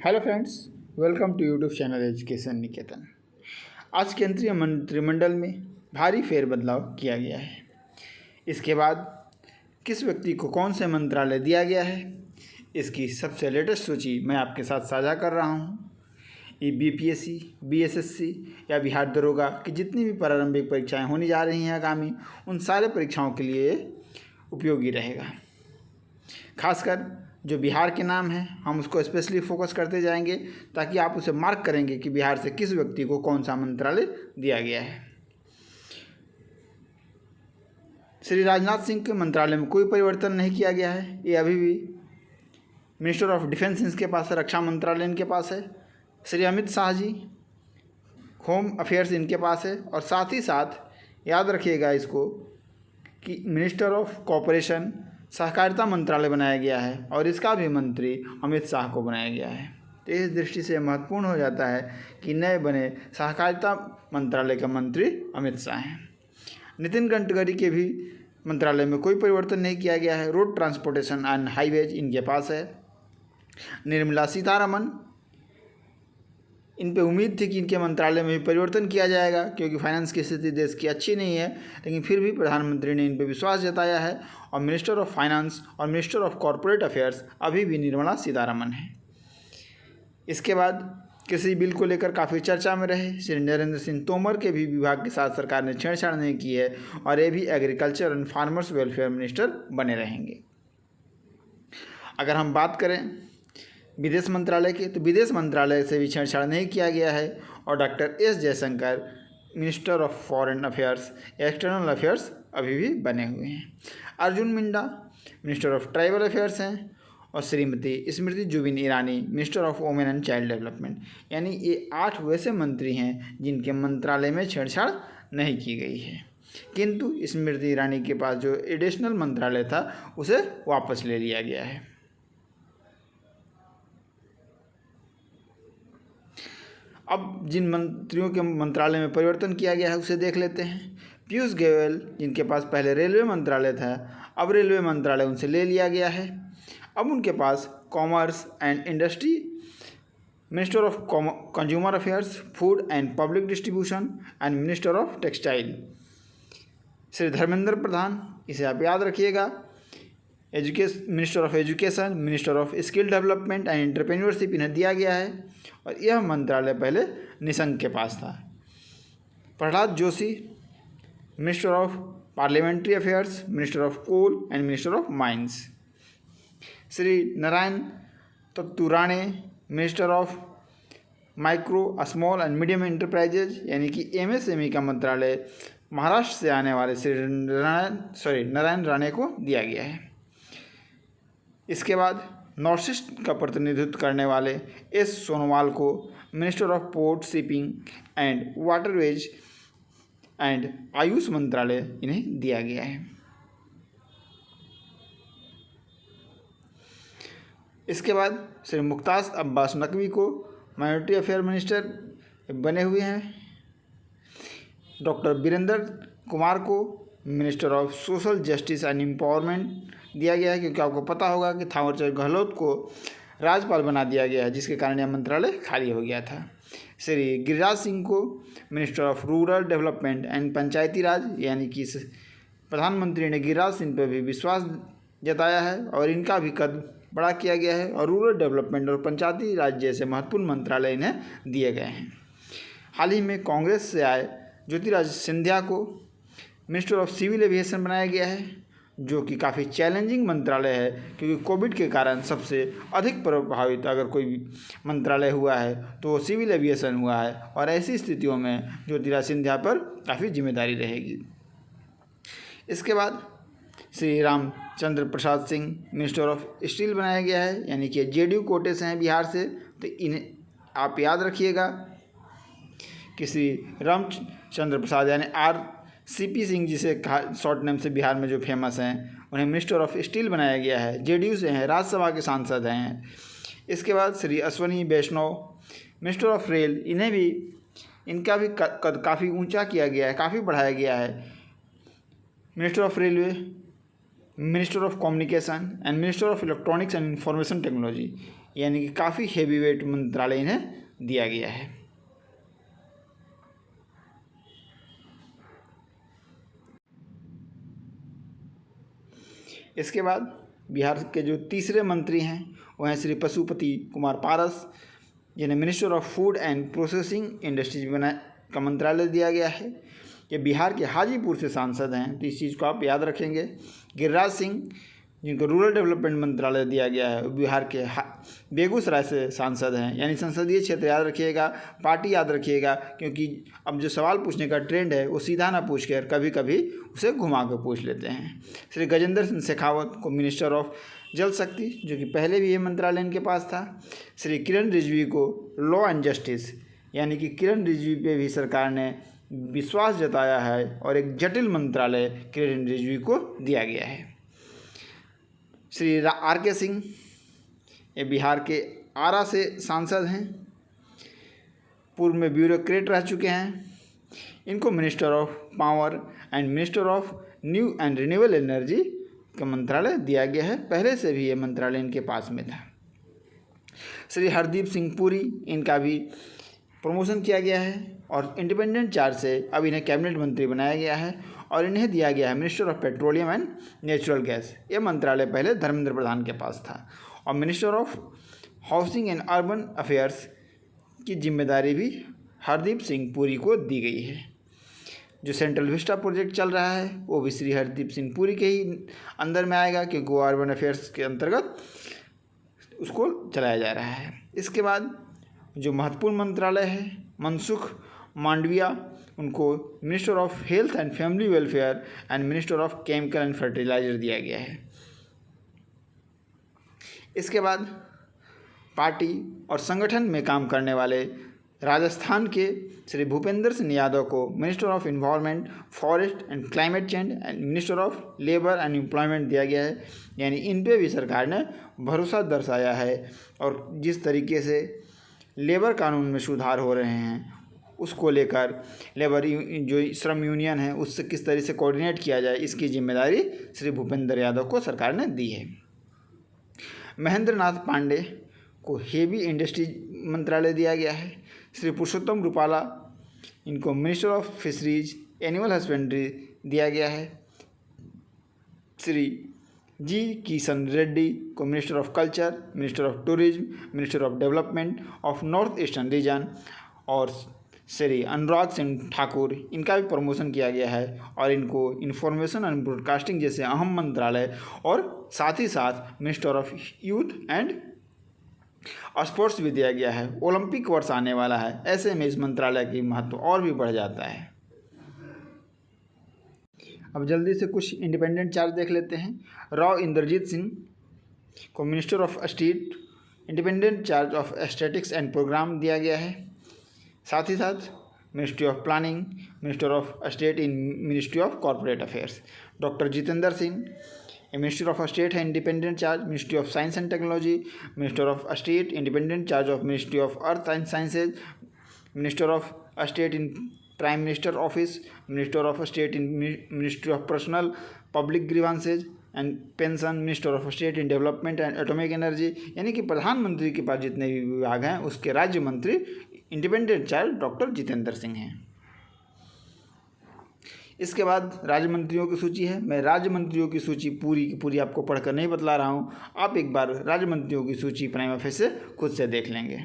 Hello friends, welcome to YouTube channel Education Niketan. आज केंद्रीय मंत्रिमंडल में भारी फेरबदलाव किया गया है। इसके बाद किस व्यक्ति को कौन से मंत्रालय दिया गया है, इसकी सबसे लेटेस्ट सूची मैं आपके साथ साझा कर रहा हूँ। ये बीपीएससी, बीएसएससी या बिहार दरोगा की जितनी भी प्रारंभिक परीक्षाएं होने जा रही हैं आगामी, उन सारे परीक्षाओं के लिए उपयोगी रहेगा। खासकर जो बिहार के नाम हैं, हम उसको स्पेशली फोकस करते जाएंगे ताकि आप उसे मार्क करेंगे कि बिहार से किस व्यक्ति को कौन सा मंत्रालय दिया गया है। श्री राजनाथ सिंह के मंत्रालय में कोई परिवर्तन नहीं किया गया है। ये अभी भी मिनिस्टर ऑफ डिफेंस इनके पास है, रक्षा मंत्रालय इनके पास है। श्री अमित शाह जी होम अफेयर्स इनके पास है। और साथ ही साथ याद रखिएगा इसको कि मिनिस्टर ऑफ कॉरपोरेशन सहकारिता मंत्रालय बनाया गया है और इसका भी मंत्री अमित शाह को बनाया गया है। तो इस दृष्टि से महत्वपूर्ण हो जाता है कि नए बने सहकारिता मंत्रालय के मंत्री अमित शाह हैं। नितिन गडकरी के भी मंत्रालय में कोई परिवर्तन नहीं किया गया है। रोड ट्रांसपोर्टेशन एंड हाईवेज इनके पास है। निर्मला सीतारमण, इन पे उम्मीद थी कि इनके मंत्रालय में भी परिवर्तन किया जाएगा क्योंकि फाइनेंस की स्थिति देश की अच्छी नहीं है, लेकिन फिर भी प्रधानमंत्री ने इन पे विश्वास जताया है। और मिनिस्टर ऑफ फाइनेंस और मिनिस्टर ऑफ कॉरपोरेट अफेयर्स अभी भी निर्मला सीतारमण है। इसके बाद कृषि बिल को लेकर काफ़ी चर्चा में रहे। श्री नरेंद्र सिंह तोमर के भी विभाग के साथ सरकार ने छेड़छाड़ नहीं की है और ये भी agriculture and farmers welfare minister बने रहेंगे। अगर हम बात करें विदेश मंत्रालय की, तो विदेश मंत्रालय से भी छेड़छाड़ नहीं किया गया है और doctor S Jaishankar minister of foreign affairs external affairs अभी भी बने हुए हैं। Arjun Munda minister of tribal affairs हैं और Shrimati Smriti Zubin Irani minister of women and child development. यानी ये 8 वैसे मंत्री हैं जिनके मंत्रालय में छेड़छाड़ नहीं की गई है, किंतु स्मृति ईरानी के पास जो एडिशनल मंत्रालय था उसे वापस ले लिया गया है। अब जिन मंत्रियों के मंत्रालय में परिवर्तन किया गया है उसे देख लेते हैं। पीयूष गोयल, जिनके पास पहले रेलवे मंत्रालय था, अब रेलवे मंत्रालय उनसे ले लिया गया है। अब उनके पास commerce and industry, minister of consumer affairs, food and public distribution and minister of textile Shri Dharmendra Pradhan, इसे आप याद रखिएगा। Minister of education, minister of skill development and entrepreneurship इन्हें दिया गया है और यह मंत्रालय पहले निशंक के पास था। Pralhad Joshi minister of parliamentary affairs, minister of coal and minister of mines. Shri Narayan Tatu Rane minister of micro small and medium enterprises, यानी कि एमएसएमई का मंत्रालय महाराष्ट्र से आने वाले श्री नारायण राणे को दिया गया है। इसके बाद नॉर्थ ईस्ट का प्रतिनिधित्व करने वाले एस सोनोवाल को minister of port, shipping and waterways and Ayush मंत्रालय इन्हें दिया गया है। इसके बाद श्री मुख्तार अब्बास नकवी को माइनॉरिटी अफेयर मिनिस्टर बने हुए हैं। डॉक्टर वीरेंद्र कुमार को minister of social justice and empowerment दिया गया है, क्योंकि आपको पता होगा कि थावरचंद गहलोत को राज्यपाल बना दिया गया है, जिसके कारण यह मंत्रालय खाली हो गया था। श्री गिरिराज सिंह को minister of rural development and panchayati raj, यानी कि प्रधानमंत्री ने गिरिराज सिंह पर भी विश्वास जताया है और इनका भी कद बड़ा किया गया है और रूरल डेवलपमेंट और पंचायती राज जैसे महत्वपूर्ण मंत्रालय इन्हें दिए गए हैं। हाल ही में कांग्रेस से आए ज्योतिराज सिंधिया को मिनिस्टर ऑफ सिविल एविएशन बनाया गया है, जो कि काफ़ी चैलेंजिंग मंत्रालय है, क्योंकि कोविड के कारण सबसे अधिक प्रभावित अगर कोई मंत्रालय हुआ है तो वो सिविल एविएशन हुआ है और ऐसी स्थितियों में ज्योतिराज सिंधिया पर काफ़ी जिम्मेदारी रहेगी। इसके बाद Shri Ramchandra Prasad Singh minister of steel बनाया गया है, यानी कि जेडीयू कोटे से हैं बिहार से, तो इन्हें आप याद रखिएगा कि श्री रामचंद्र प्रसाद यानी CP सिंह, जिसे शॉर्ट नेम से बिहार में जो फेमस हैं, उन्हें मिनिस्टर ऑफ स्टील बनाया गया है। जेडीयू से हैं, राज्यसभा के सांसद हैं। इसके बाद श्री अश्वनी वैष्णव मिनिस्टर ऑफ रेल, इनका भी कद काफ़ी ऊंचा किया गया है, काफ़ी बढ़ाया गया है। Minister of railway, minister of communication and minister of electronics and information technology, यानी कि काफ़ी हेवी वेट मंत्रालय इन्हें दिया गया है। इसके बाद बिहार के जो तीसरे मंत्री हैं वो हैं श्री पशुपति कुमार पारस, जिन्हें minister of food and processing industries का मंत्रालय दिया गया है। ये बिहार के हाजीपुर से सांसद हैं, तो इस चीज़ को आप याद रखेंगे। गिरिराज सिंह, जिनको रूरल डेवलपमेंट मंत्रालय दिया गया है, बिहार के बेगूसराय से सांसद हैं। यानी संसदीय क्षेत्र याद रखिएगा, पार्टी याद रखिएगा, क्योंकि अब जो सवाल पूछने का ट्रेंड है वो सीधा ना पूछ कर कभी कभी उसे घुमा कर पूछ लेते हैं। श्री गजेंद्र सिंह शेखावत को मिनिस्टर ऑफ जल शक्ति, जो कि पहले भी ये मंत्रालय इनके पास था। श्री किरण रिजवी को लॉ एंड जस्टिस, यानी कि किरण रिजवी पे भी सरकार ने विश्वास जताया है और एक जटिल मंत्रालय किरण रिजवी को दिया गया है। श्री आर के सिंह, ये बिहार के आरा से सांसद हैं, पूर्व में ब्यूरोक्रेट रह चुके हैं। इनको minister of power and minister of new and renewable energy का मंत्रालय दिया गया है। पहले से भी ये मंत्रालय इनके पास में था। श्री हरदीप सिंह पुरी, इनका भी प्रमोशन किया गया है और इंडिपेंडेंट चार्ज से अब इन्हें कैबिनेट मंत्री बनाया गया है और इन्हें दिया गया है minister of petroleum and natural gas. ये मंत्रालय पहले धर्मेंद्र प्रधान के पास था। और minister of housing and urban affairs की जिम्मेदारी भी हरदीप सिंह पुरी को दी गई है। जो सेंट्रल विस्टा प्रोजेक्ट चल रहा है वो भी श्री हरदीप सिंह पुरी के ही अंदर में आएगा, क्योंकि वो अर्बन अफेयर्स के अंतर्गत उसको चलाया जा रहा है। इसके बाद जो महत्वपूर्ण मंत्रालय है, मनसुख मांडविया, उनको minister of health and family welfare and minister of chemical and fertiliser दिया गया है। इसके बाद पार्टी और संगठन में काम करने वाले राजस्थान के श्री भूपेंद्र सिंह यादव को minister of environment, forest and climate change and minister of labour and employment दिया गया है। यानी इन पे भी सरकार ने भरोसा दर्शाया है और जिस तरीके से लेबर कानून में सुधार हो रहे हैं उसको लेकर लेबर जो श्रम यूनियन है उससे किस तरह से कोऑर्डिनेट किया जाए, इसकी जिम्मेदारी श्री भूपेंद्र यादव को सरकार ने दी है। महेंद्र नाथ पांडे को हेवी इंडस्ट्रीज मंत्रालय दिया गया है। श्री पुरुषोत्तम रूपाला, इनको minister of fisheries animal husbandry दिया गया है। श्री जी किशन रेड्डी को minister of culture, minister of tourism, minister of development of north eastern region, और श्री अनुराग सिंह ठाकुर, इनका भी प्रमोशन किया गया है और इनको इंफॉर्मेशन एंड ब्रॉडकास्टिंग जैसे अहम मंत्रालय और साथ ही साथ minister of youth and sports भी दिया गया है। ओलंपिक वर्ष आने वाला है, ऐसे में इस मंत्रालय की महत्व और भी बढ़ जाता है। अब जल्दी से कुछ इंडिपेंडेंट चार्ज देख लेते हैं। राव इंद्रजीत सिंह को minister of state independent charge of statistics and programme दिया गया है। साथ ही साथ ministry of planning, minister of state in ministry of corporate affairs. Doctor Jitendra Singh, minister of state है independent charge ministry of science and technology, minister of state independent charge of ministry of earth and sciences, minister of state in prime minister office, minister of state in ministry of personnel public grievances and pension, minister of state in development and atomic energy. यानी कि प्रधानमंत्री के पास जितने भी विभाग हैं उसके राज्य मंत्री independent charge doctor Jitendra Singh हैं। इसके बाद राज्य मंत्रियों की सूची है। मैं राज्य मंत्रियों की सूची पूरी की पूरी आपको पढ़कर नहीं बतला रहा हूँ, आप एक बार राज्य मंत्रियों की सूची प्राइम ऑफिस से खुद से देख लेंगे।